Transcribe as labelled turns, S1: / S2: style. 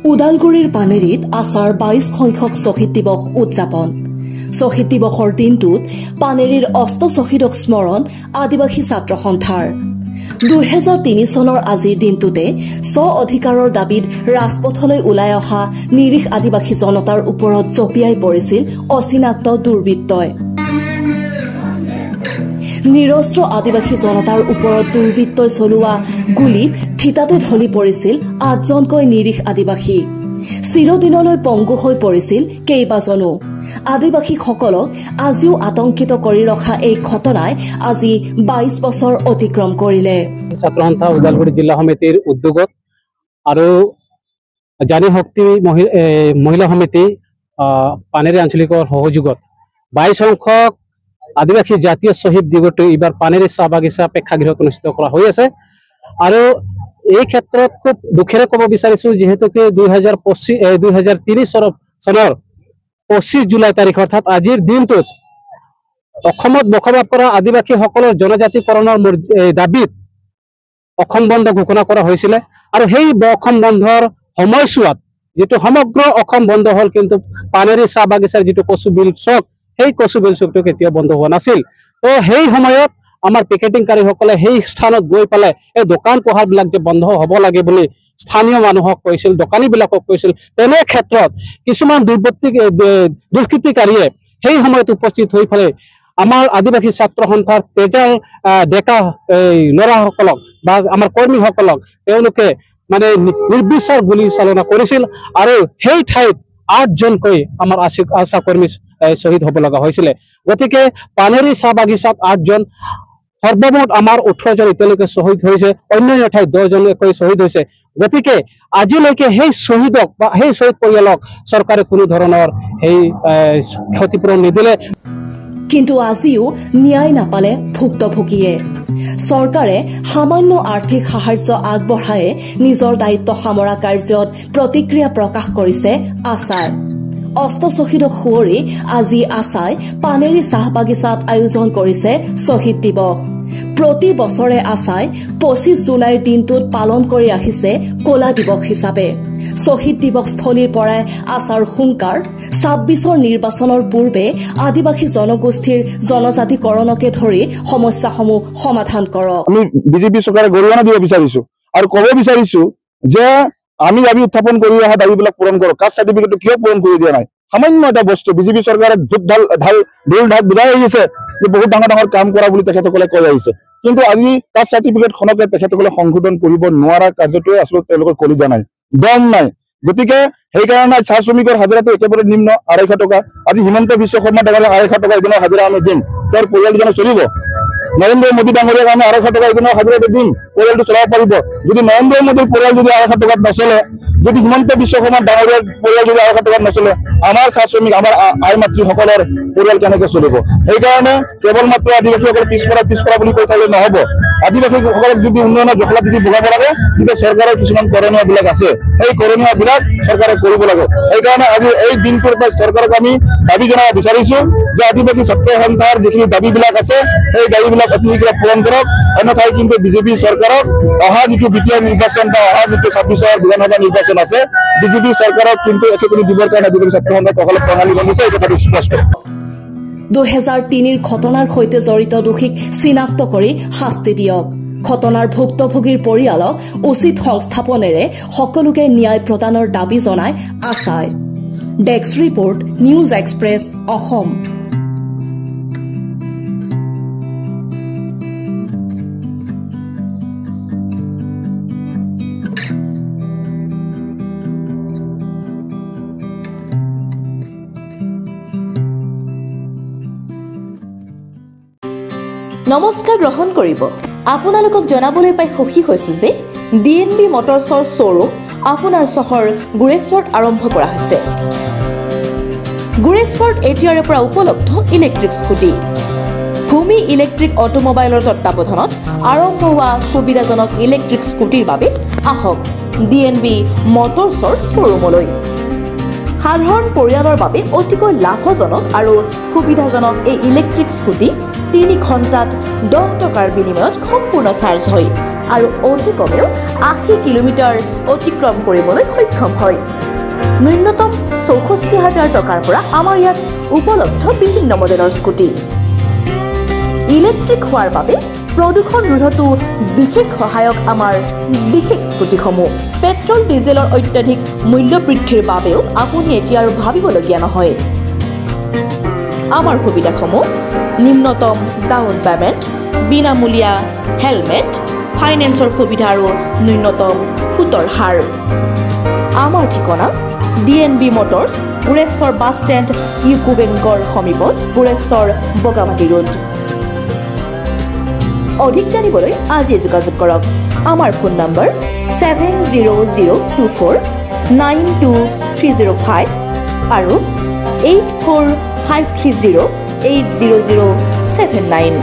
S1: ওদালগুৰিৰ পানেৰীত আছাৰ ২২ সংখ্যক শ্বহীদ দিৱস উদযাপন। শ্বহীদ দিৱসৰ দিনটোত পানেৰীৰ অষ্ট শ্বহীদক স্মৰণ আদিবাসী ছাত্ৰ সন্থাৰ। ২০০৩ চনৰ আজিৰ দিনটোতে স্ব অধিকাৰৰ দাবীত ৰাজপথলৈ ওলাই অহা নিৰীহ আদিবাসী জনতাৰ ওপৰত জঁপিয়াই পৰিছিল অচিনাক্ত দুৰ্বৃত্তই। নিৰস্ত্ৰ আদিবাসী জনতাৰ ওপৰত দুৰ্বৃত্তই চলোৱা গুলীত থিতাতে ঢলি পৰিছিল ৮জনকৈ নিৰীহ আদিবাসী। চিৰদিনলৈ পংগু হৈ পৰিছিল কেইবাজনো। আদিবাসীসকলক আজিও আতংকিত কৰি ৰখা এই ঘটনাই আজি ২২ বছৰ অতিক্ৰম কৰিলে।
S2: ছাত্ৰ সন্থা ওদালগুৰি জিলা সমিতিৰ উদ্যোগত আৰু জানি শক্তি মহিলা সমিতি পানেৰী আঞ্চলিকৰ সহযোগত ২২ সংখ্যক আদিবাসী জাতীয় শ্বহীদ দিৱসটো এইবাৰ পানেৰী চাহ বাগিচা প্ৰেক্ষাগৃহত অনুষ্ঠিত কৰা হৈ আছে। আৰু এই ক্ষেত্ৰত খুব দুখেৰে ক'ব বিচাৰিছো, যিহেতুকে ২০৩ চনৰ ২৫ জুলাই তাৰিখ অৰ্থাৎ আজিৰ দিনটোত অসমত বসবাস কৰা আদিবাসীসকলৰ জনজাতিকৰণৰ দাবীত অসম বন্ধ ঘোষণা কৰা হৈছিলে। আৰু সেই অসম বন্ধৰ সময়ছোৱাত যিটো সমগ্ৰ অসম বন্ধ হ'ল, কিন্তু পানেৰী চাহ বাগিচাৰ যিটো কচুবিল চক, সেই কচুবিল চকটো কেতিয়াও বন্ধ হোৱা নাছিল। তো সেই সময়ত আমাৰ পিকেটিংকাৰীসকলে সেই স্থানত গৈ পেলাই এই দোকান পোহাৰবিলাক যে বন্ধ হ'ব লাগে বুলি স্থানীয় মানুহক কৈছিল, দোকানীবিলাকক কৈছিল। তেনে ক্ষেত্ৰত কিছুমান দুষ্কৃতিকাৰীয়ে সেই সময়ত উপস্থিত হৈ পেলাই আমাৰ আদিবাসী ছাত্ৰ সন্থাৰ তেজাল ডেকা ল'ৰাসকলক বা আমাৰ কৰ্মীসকলক তেওঁলোকে মানে নিৰ্বিচাৰ গুলী চালনা কৰিছিল। আৰু সেই ঠাইত ৮জনকৈ আমাৰ আশা কৰ্মী শ্বহীদ হ'ব লগা হৈছিলে। গতিকে পানেৰী চাহ বাগিচাত ৮জন, সৰ্বমুঠ আমাৰ ১৮জন এতিয়ালৈকে শ্বহীদ হৈছে, অন্যান্য ঠাইত 10জনকৈ শ্বহীদ হৈছে। গতিকে আজিলৈকে সেই শ্বহীদক বা সেই শ্বহীদ পৰিয়ালক চৰকাৰে কোনো ধৰণৰ সেই ক্ষতিপূৰণ নিদিলে।
S1: কিন্তু আজিও ন্যায় নাপালে ভুক্তভোগীয়ে। চৰকাৰে সামান্য আৰ্থিক সাহায্য আগবঢ়ায়ে নিজৰ দায়িত্ব সামৰা কাৰ্যত প্ৰতিক্ৰিয়া প্ৰকাশ কৰিছে আছাই। অষ্ট শ্বহীদক সুঁৱৰি আজি আছাই পানেৰী চাহ বাগিচাত আয়োজন কৰিছে শ্বহীদ দিৱস। প্ৰতি বছৰে আছাই ২৫ জুলাইৰ দিনটোত পালন কৰি আহিছে কলা দিৱস হিচাপে। শ্বহীদ দিৱস স্থলীৰ পৰাই আছাৰ হুংকাৰ ২৬ৰ নিৰ্বাচনৰ পূৰ্বে আদিবাসী জনগোষ্ঠীৰ জনজাতিকৰণকে ধৰি সমস্যাসমূহ সমাধান কৰক।
S3: আমি বিজেপি চৰকাৰে গৰিহণা দিব বিচাৰিছো আৰু ক'ব বিচাৰিছো যে আমি দাবী উত্থাপন কৰি অহা দাবীবিলাক পূৰণ কৰক। কাষ্ট চাৰ্টিফিকেটটো কিয় পূৰণ কৰি দিয়া নাই? সামান্য এটা বস্তু বিজেপি চৰকাৰে ঢোল ঢাক বুজাই আহিছে যে বহুত ডাঙৰ ডাঙৰ কাম কৰা বুলি তেখেতসকলে কৈ আহিছে, কিন্তু আজি কাষ্ট চাৰ্টিফিকেটখনকে তেখেতসকলে সংশোধন কৰিব নোৱাৰা কাৰ্যটোৱে আচলতে তেওঁলোকৰ কলিজা নাই, দম নাই। গতিকে সেইকাৰণে চাহ শ্ৰমিকৰ হাজিৰাটো একেবাৰে নিম্ন ২৫০ টকা। আজি হিমন্ত বিশ্ব শৰ্মা ডাঙৰীয়াক ২৫০ টকা এদিনৰ হাজিৰা আমি দিম, তেওঁৰ পৰিয়ালজনে চলিব। নৰেন্দ্ৰ মোদী ডাঙৰীয়াক আমি ২৫০ টকা এদিনৰ হাজিৰাটো দিম, পৰিয়ালটো চলাব পাৰিব। যদি নৰেন্দ্ৰ মোদীৰ পৰিয়াল যদি ২৫০ টকাত নচলে, যদি হিমন্ত বিশ্ব শৰ্মা ডাঙৰীয়াৰ পৰিয়াল যদি ২৫০ টকাত নচলে, আমাৰ চাহ শ্ৰমিক, আমাৰ আই মাতৃসকলৰ পৰিয়াল কেনেকে চলিব? সেইকাৰণে কেৱল মাত্ৰ আদিবাসীসকল পিছপৰা বুলি কৈ থাকিলে নহ'ব। আদিবাসীসকলক যদি উন্নয়নৰ জখলাত যদি বগাব লাগে, তেতিয়া চৰকাৰৰ কিছুমান কৰণীয়বিলাক আছে, সেই কৰণীয়বিলাক চৰকাৰে কৰিব লাগে। সেইকাৰণে আজি এই দিনটোৰ পৰা চৰকাৰক আমি দাবী জনাব বিচাৰিছো যে আদিবাসী ছাত্ৰ সন্থাৰ যিখিনি দাবীবিলাক আছে, সেই দাবীবিলাক অতি শীঘ্ৰে পূৰণ কৰক। অন্যথাই কিন্তু বিজেপি চৰকাৰক অহা যিটো বিটিআৰ নিৰ্বাচন বা অহা যিটো ২৬ৰ বিধানসভা নিৰ্বাচন আছে, বিজেপি চৰকাৰক কিন্তু একেখিনি দিবৰ কাৰণে আদিবাসী ছাত্ৰ সন্থাসকলে প্ৰণালী বনিছে, এই কথাটো স্পষ্ট।
S1: ২০০৩ৰ ঘটনাৰ সৈতে জড়িত দোষীক চিনাক্ত কৰি শাস্তি দিয়ক। ঘটনাৰ ভুক্তভোগীৰ পৰিয়ালক উচিত সংস্থাপনেৰে সকলোকে ন্যায় প্ৰদানৰ দাবী জনায় আছাই। Desk report, news express, Assam.
S4: নমস্কাৰ গ্ৰহণ কৰিব। আপোনালোকক জনাবলৈ পাই সুখী হৈছো যে DNB মটৰছৰ শ্ব'ৰুম আপোনাৰ চহৰ গুৰেশ্বৰত আৰম্ভ কৰা হৈছে। গুৰেশ্বৰত এতিয়াৰে পৰা উপলব্ধ ইলেক্ট্ৰিক স্কুটি। ভূমি ইলেক্ট্ৰিক অটোমোবাইলৰ তত্বাৱধানত আৰম্ভ হোৱা সুবিধাজনক ইলেক্ট্ৰিক স্কুটিৰ বাবে আহক DNB মটৰছৰ শ্ব'ৰুমলৈ। সাধাৰণ পৰিয়ালৰ বাবে অতিকৈ লাভজনক আৰু সুবিধাজনক এই ইলেক্ট্ৰিক স্কুটি 3 ঘণ্টাত 10 টকাৰ বিনিময়ত সম্পূৰ্ণ চাৰ্জ হয়। আৰু অতি কমেও 80 কিলোমিটাৰ অতিক্ৰম কৰিবলৈ সক্ষম হয়। ন্যূনতম 64,000 টকাৰ পৰা আমাৰ ইয়াত উপলব্ধ বিভিন্ন মডেলৰ স্কুটি। ইলেক্ট্ৰিক হোৱাৰ বাবে প্ৰদূষণ ৰোধতো বিশেষ সহায়ক আমাৰ বিশেষ স্কুটিসমূহ। পেট্ৰল ডিজেলৰ অত্যাধিক মূল্য বৃদ্ধিৰ বাবেও আপুনি এতিয়া আৰু ভাবিবলগীয়া নহয়। আমাৰ সুবিধাসমূহ নিম্নতম ডাউন পেমেণ্ট, বিনামূলীয়া হেলমেট, ফাইনেন্সৰ সুবিধা আৰু ন্যূনতম সুতৰ হাৰ। আমাৰ ঠিকনা DNB motors, Bureshwar bus stand, UCO বেংকৰ সমীপত, বুৰেশ্বৰ বগামাটি ৰোড। অধিক জানিবলৈ আজিয়ে যোগাযোগ কৰক। আমাৰ ফোন নম্বৰ 7002492305 আৰু 8453080079।